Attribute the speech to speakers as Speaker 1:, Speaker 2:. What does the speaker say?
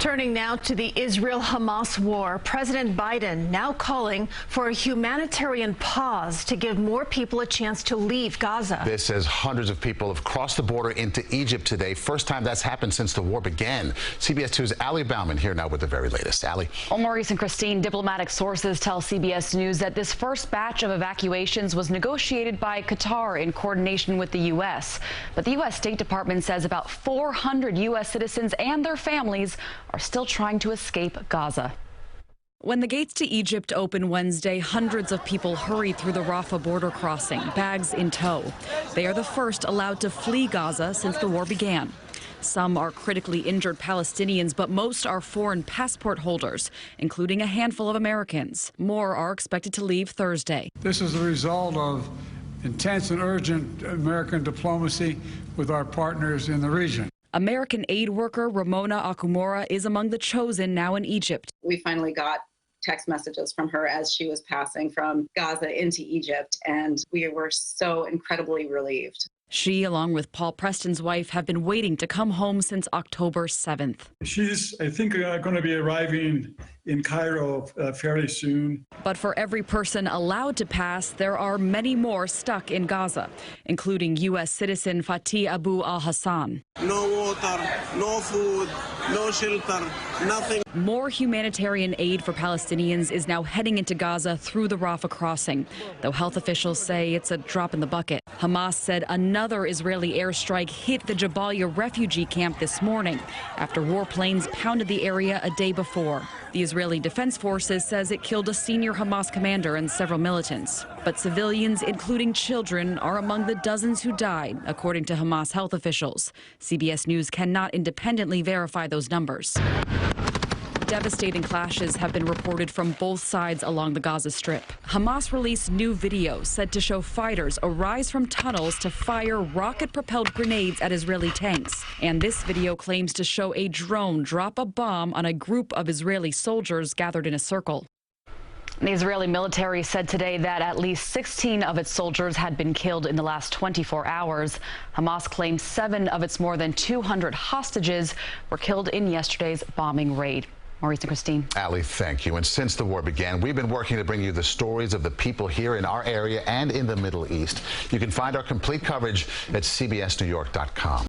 Speaker 1: Turning now to the Israel-Hamas war, President Biden now calling for a humanitarian pause to give more people a chance to leave Gaza.
Speaker 2: This as hundreds of people have crossed the border into Egypt today. First time that's happened since the war began. CBS 2's Ali Bauman here now with the very latest. Ali.
Speaker 3: Well, Maurice and Christine, diplomatic sources tell CBS News that this first batch of evacuations was negotiated by Qatar in coordination with the U.S. But the U.S. State Department says about 400 U.S. citizens and their families are still trying to escape Gaza.
Speaker 4: When the gates to Egypt opened Wednesday, hundreds of people hurried through the Rafah border crossing, bags in tow. They are the first allowed to flee Gaza since the war began. Some are critically injured Palestinians, but most are foreign passport holders, including a handful of Americans. More are expected to leave Thursday.
Speaker 5: This is the result of intense and urgent American diplomacy with our partners in the region.
Speaker 4: American aid worker Ramona Akumura is among the chosen now in Egypt.
Speaker 6: We finally got text messages from her as she was passing from Gaza into Egypt, and we were so incredibly relieved.
Speaker 4: She, along with Paul Preston's wife, have been waiting to come home since October 7th.
Speaker 7: She's, I think, going to be arriving in Cairo fairly soon.
Speaker 4: But for every person allowed to pass, there are many more stuck in Gaza, including U.S. citizen Fatih Abu al-Hassan.
Speaker 8: No water, no food, no shelter, nothing.
Speaker 4: More humanitarian aid for Palestinians is now heading into Gaza through the Rafah crossing, though health officials say it's a drop in the bucket. Hamas said another Israeli airstrike hit the Jabalia refugee camp this morning after warplanes pounded the area a day before. The Israeli Defense Forces says it killed a senior Hamas commander and several militants. But civilians, including children, are among the dozens who died, according to Hamas health officials. CBS News cannot independently verify those numbers. Devastating clashes have been reported from both sides along the Gaza Strip. Hamas released new videos said to show fighters arise from tunnels to fire rocket-propelled grenades at Israeli tanks. And this video claims to show a drone drop a bomb on a group of Israeli soldiers gathered in a circle.
Speaker 3: The Israeli military said today that at least 16 of its soldiers had been killed in the last 24 hours. Hamas claims 7 of its more than 200 hostages were killed in yesterday's bombing raid. Maurice and Christine.
Speaker 2: Ali, thank you. And since the war began, we've been working to bring you the stories of the people here in our area and in the Middle East. You can find our complete coverage at cbsnewyork.com.